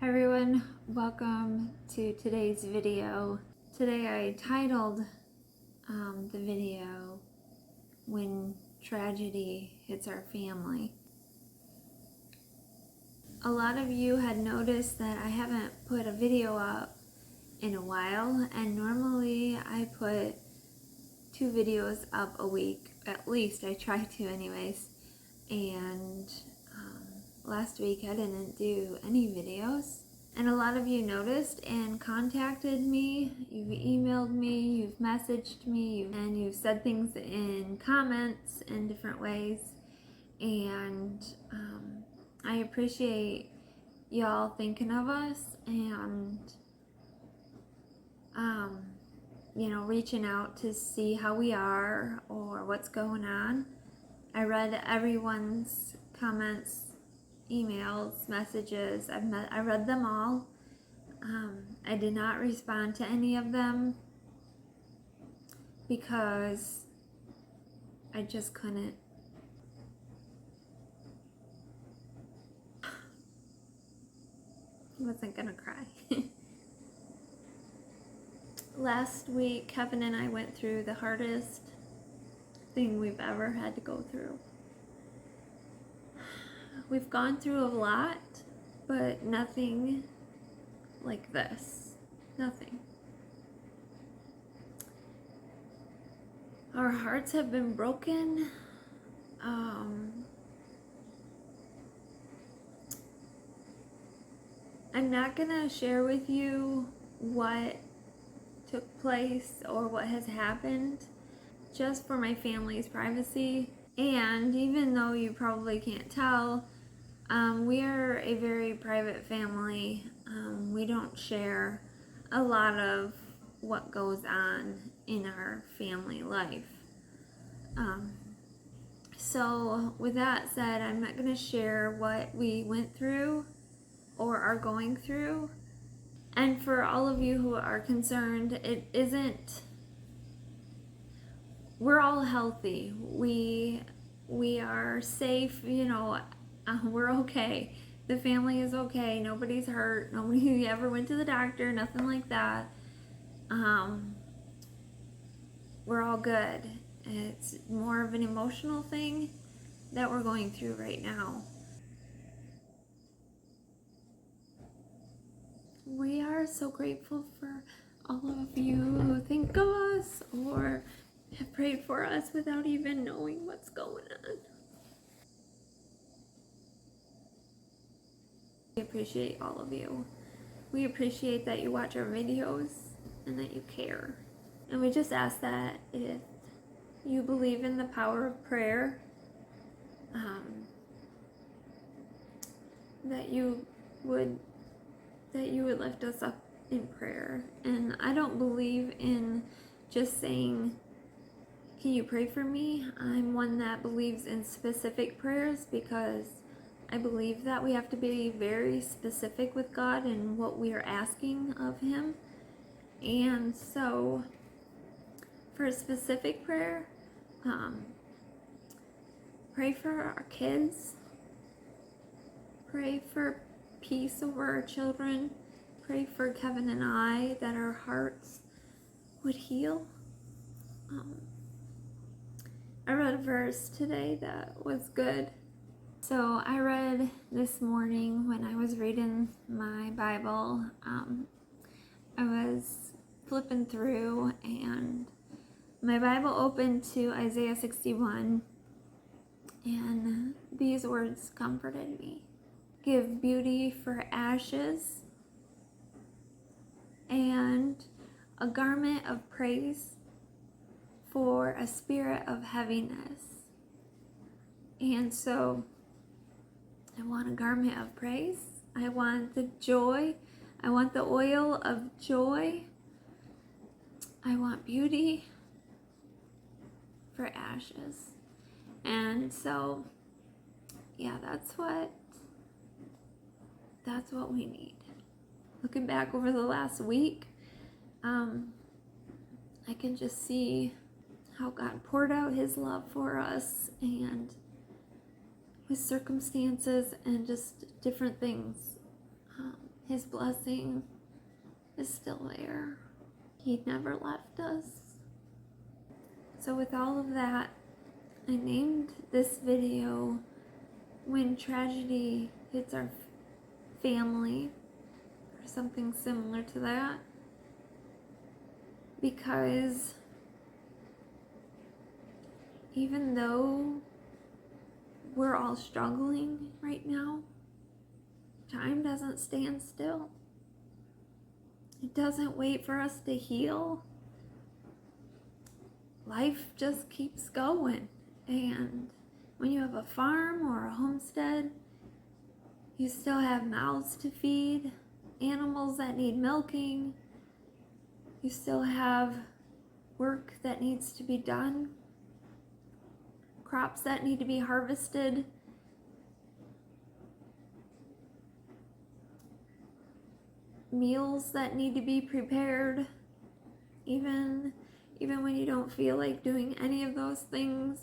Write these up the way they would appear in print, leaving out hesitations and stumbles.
Hi everyone, welcome to today's video. Today I titled the video, When Tragedy Hits Our Family. A lot of you had noticed that I haven't put a video up in a while, and normally I put 2 videos up a week, at least I try to anyways, and last week I didn't do any videos. And a lot of you noticed and contacted me. You've emailed me, you've messaged me, and you've said things in comments in different ways. And I appreciate y'all thinking of us and, reaching out to see how we are or what's going on. I read everyone's comments, emails, messages. I read them all. I did not respond to any of them because I just couldn't. I wasn't gonna cry. Last week, Kevin and I went through the hardest thing we've ever had to go through. We've gone through a lot, but nothing like this. Nothing. Our hearts have been broken. I'm not gonna share with you what took place or what has happened, just for my family's privacy. And even though you probably can't tell, we are a very private family. We don't share a lot of what goes on in our family life. So with that said, I'm not going to share what we went through or are going through. And for all of you who are concerned, it isn't, we're all healthy. We are safe, we're okay. The family is okay. Nobody's hurt. Nobody ever went to the doctor, nothing like that. We're all good. It's more of an emotional thing that we're going through right now. We are so grateful for all of you who think of us or have prayed for us without even knowing what's going on. We appreciate all of you. We appreciate that you watch our videos and that you care. And we just ask that if you believe in the power of prayer, that you would lift us up in prayer. And I don't believe in just saying, can you pray for me? I'm one that believes in specific prayers, because I believe that we have to be very specific with God and what we are asking of Him. And so for a specific prayer, pray for our kids, pray for peace over our children, pray for Kevin and I, that our hearts would heal. I read a verse today that was good. So I read this morning when I was reading my Bible, I was flipping through and my Bible opened to Isaiah 61, and these words comforted me. Give beauty for ashes and a garment of praise for a spirit of heaviness. And so I want a garment of praise. I want the joy. I want the oil of joy. I want beauty for ashes. And so, yeah, that's what we need. Looking back over the last week, I can just see how God poured out His love for us, and with circumstances and just different things. His blessing is still there. He never left us. So with all of that, I named this video When Tragedy Hits Our Family, or something similar to that, because even though we're all struggling right now, time doesn't stand still. It doesn't wait for us to heal. Life just keeps going. And when you have a farm or a homestead, you still have mouths to feed, animals that need milking, you still have work that needs to be done, crops that need to be harvested, meals that need to be prepared. Even when you don't feel like doing any of those things,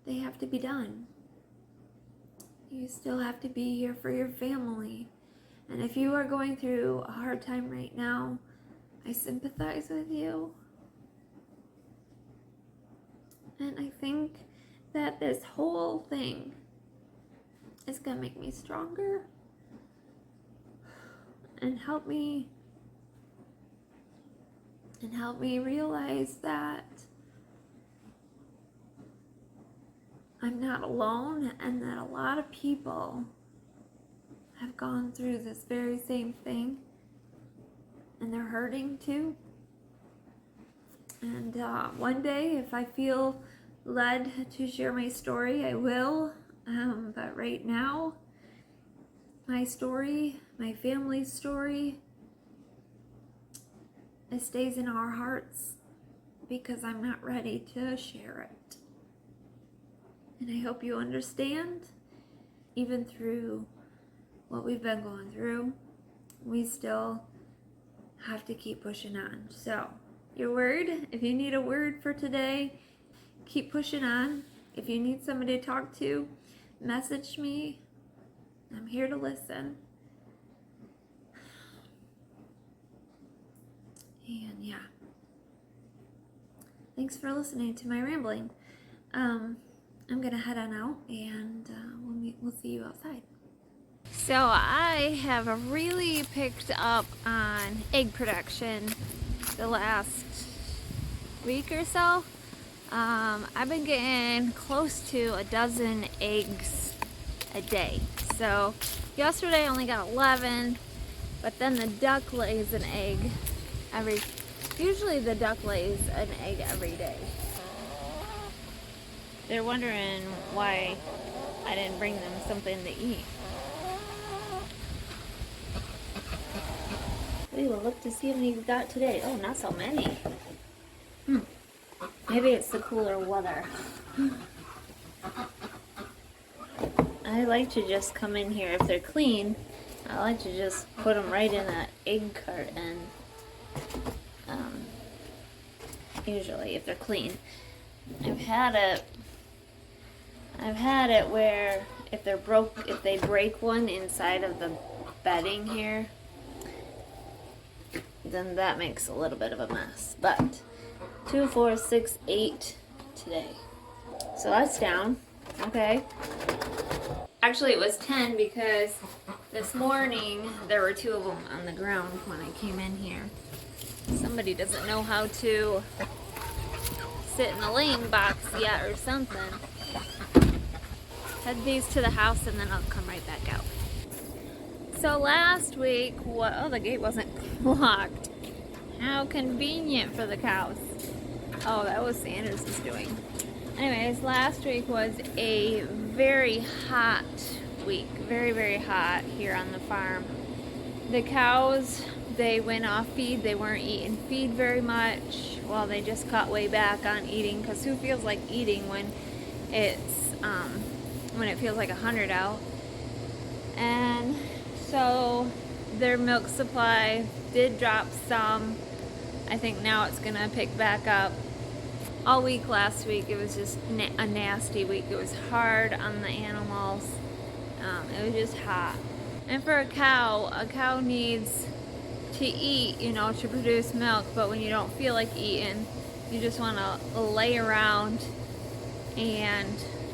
they have to be done. You still have to be here for your family. And if you are going through a hard time right now, I sympathize with you. And I think that this whole thing is going to make me stronger and help me realize that I'm not alone, and that a lot of people have gone through this very same thing, and they're hurting too. And one day, if I feel led to share my story, I will. But right now, my story, my family's story, it stays in our hearts because I'm not ready to share it. And I hope you understand, even through what we've been going through, we still have to keep pushing on. So, your word, if you need a word for today, keep pushing on. If you need somebody to talk to, message me. I'm here to listen. And yeah, thanks for listening to my rambling. I'm gonna head on out, and we'll see you outside. So I have really picked up on egg production the last week or so. I've been getting close to a dozen eggs a day. So yesterday I only got 11, but then the duck lays an egg usually the duck lays an egg every day. They're wondering why I didn't bring them something to eat. We will look to see how many we got today. Oh, not so many. Maybe it's the cooler weather. I like to just come in here, if they're clean, I like to just put them right in an egg carton. Usually, if they're clean. I've had it where if they break one inside of the bedding here, then that makes a little bit of a mess. But 2, 4, 6, 8 today. So that's down. Okay. Actually, it was 10 because this morning there were 2 of them on the ground when I came in here. Somebody doesn't know how to sit in the laying box yet or something. Head these to the house and then I'll come right back out. So last week, the gate wasn't locked. How convenient for the cows. Oh, that was Sanders' doing. Anyways, last week was a very hot week. Very, very hot here on the farm. The cows, they went off feed. They weren't eating feed very much. Well, they just cut way back on eating, because who feels like eating when it feels like 100 out? And so their milk supply did drop some. I think now it's gonna pick back up. All week last week, it was just a nasty week. It was hard on the animals. It was just hot. And for a cow needs to eat, you know, to produce milk, but when you don't feel like eating, you just want to lay around and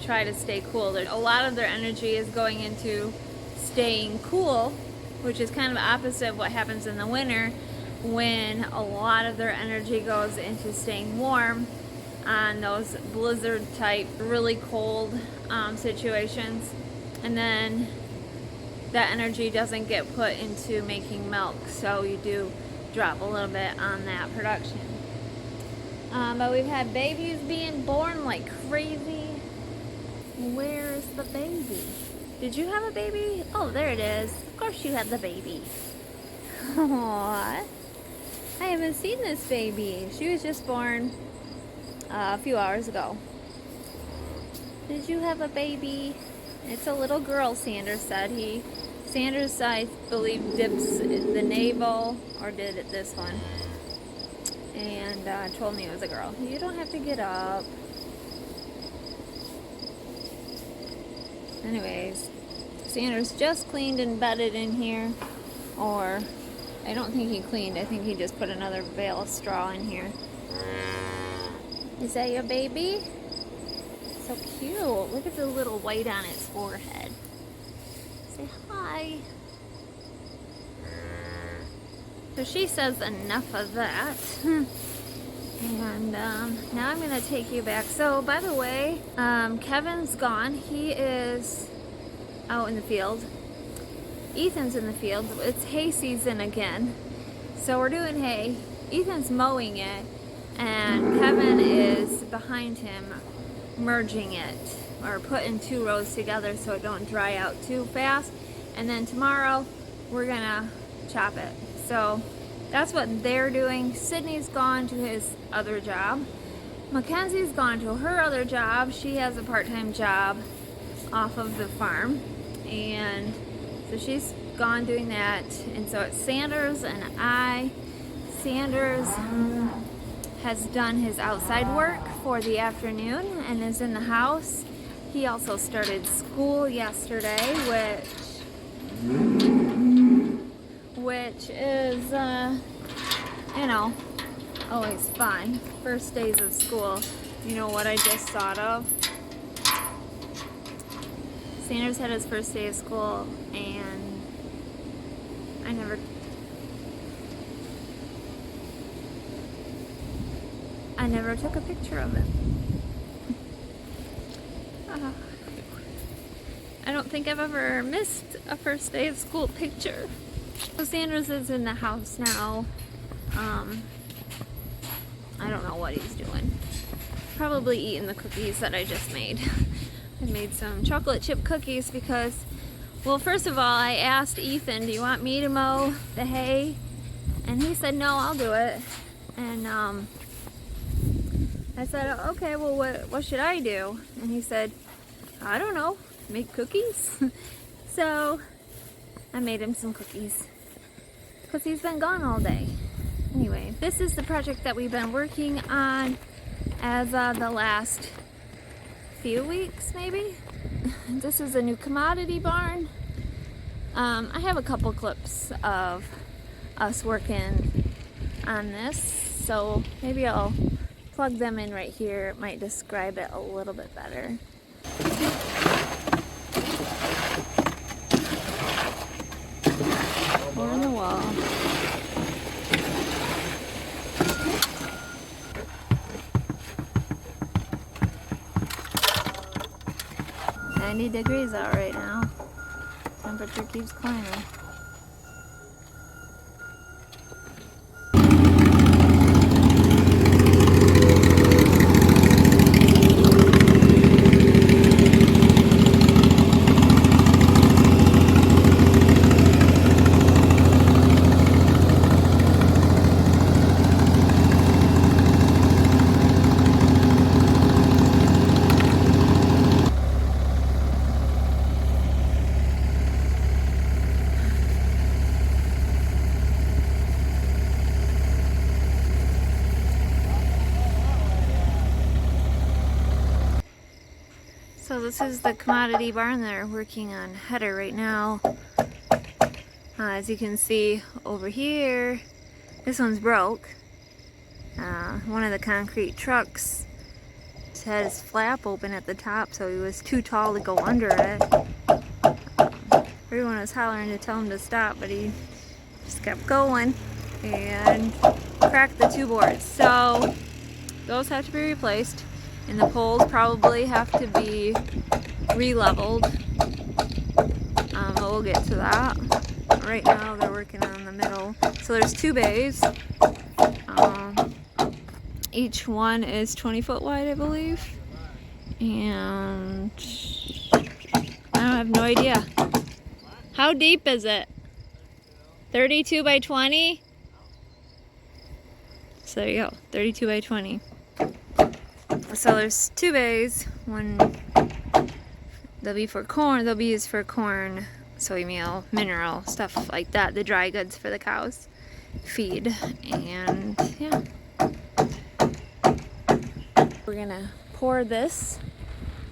try to stay cool. A lot of their energy is going into staying cool, which is kind of opposite of what happens in the winter, when a lot of their energy goes into staying warm on those blizzard type, really cold situations, and then that energy doesn't get put into making milk, so you do drop a little bit on that production. But we've had babies being born like crazy. Where's the baby? Did you have a baby? Oh, there it is. Of course you had the baby. Aww. I haven't seen this baby. She was just born a few hours ago. Did you have a baby? It's a little girl, Sanders said. Sanders, I believe, dips the navel, or did it this one, and told me it was a girl. You don't have to get up. Anyways, Sanders just cleaned and bedded in here, or I don't think he cleaned. I think he just put another bale of straw in here. Is that your baby? So cute. Look at the little white on its forehead. Say hi. So she says enough of that. And now I'm going to take you back. So, by the way, Kevin's gone. He is out in the field. Ethan's in the field. It's hay season again. So we're doing hay. Ethan's mowing it. And Kevin is behind him merging it, or putting two rows together so it don't dry out too fast. And then tomorrow we're going to chop it. So that's what they're doing. Sydney's gone to his other job. Mackenzie's gone to her other job. She has a part-time job off of the farm. And so she's gone doing that. And so it's Sanders and I. Sanders has done his outside work for the afternoon and is in the house. He also started school yesterday, which is, you know, always fun. First days of school. You know what I just thought of? Sanders had his first day of school, and I never took a picture of it. I don't think I've ever missed a first day of school picture. So Sanders is in the house now. I don't know what he's doing. Probably eating the cookies that I just made. I made some chocolate chip cookies because, well, first of all, I asked Ethan, do you want me to mow the hay? And he said, no, I'll do it. And I said, okay, well, what should I do? And he said, I don't know, make cookies. So I made him some cookies because he's been gone all day. Anyway, this is the project that we've been working on as the last few weeks, maybe. This is a new commodity barn. I have a couple clips of us working on this, so maybe I'll plug them in right here. It might describe it a little bit better. Hole in the wall. Degrees out right now. Temperature keeps climbing. So this is the commodity barn. They're working on header right now. As you can see over here, this one's broke. One of the concrete trucks had his flap open at the top, so he was too tall to go under it. Everyone was hollering to tell him to stop, but he just kept going and cracked the two boards. So those have to be replaced, and the poles probably have to be re-leveled. But we'll get to that. Right now they're working on the middle. So there's two bays. Each one is 20 foot wide, I believe. And I have no idea. How deep is it? 32 by 20? So there you go, 32 by 20. So there's two bays. One, they'll be for corn, they'll be used for corn, soy meal, mineral, stuff like that, the dry goods for the cows feed. And yeah, we're gonna pour this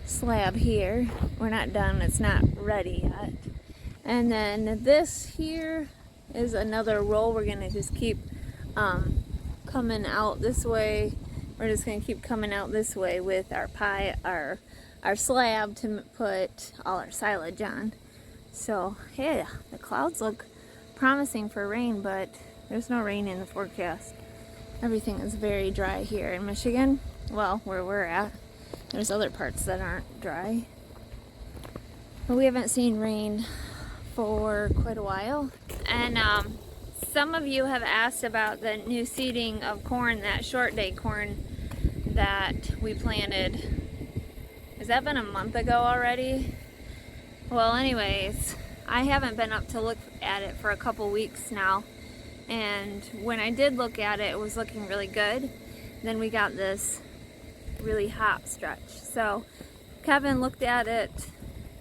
slab here. We're not done, it's not ready yet. And then this here is another roll. We're gonna just keep coming out this way. We're just gonna keep coming out this way with our our slab to put all our silage on. So yeah, the clouds look promising for rain, but there's no rain in the forecast. Everything is very dry here in Michigan. Well, where we're at. There's other parts that aren't dry. But we haven't seen rain for quite a while. And some of you have asked about the new seeding of corn, that short day corn that we planted. Has that been a month ago already? Well, anyways, I haven't been up to look at it for a couple weeks now. And when I did look at it, it was looking really good. Then we got this really hot stretch. So Kevin looked at it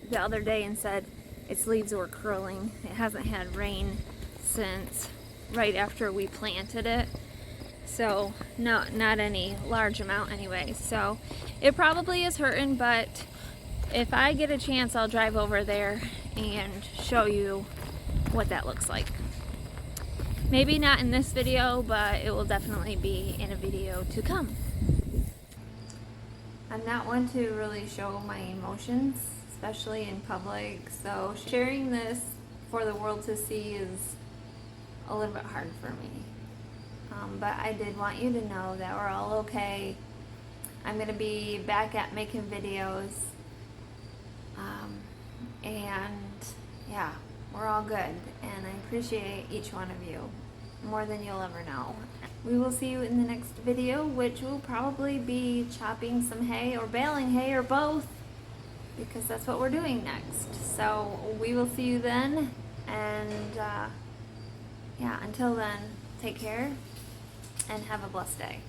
the other day and said its leaves were curling. It hasn't had rain since right after we planted it. So not any large amount anyway. So it probably is hurting, but if I get a chance, I'll drive over there and show you what that looks like. Maybe not in this video, but it will definitely be in a video to come. I'm not one to really show my emotions, especially in public, so sharing this for the world to see is a little bit hard for me. But I did want you to know that we're all okay. I'm going to be back at making videos, and yeah, we're all good, and I appreciate each one of you more than you'll ever know. We will see you in the next video, which will probably be chopping some hay or baling hay or both, because that's what we're doing next. So we will see you then, and yeah, until then, take care and have a blessed day.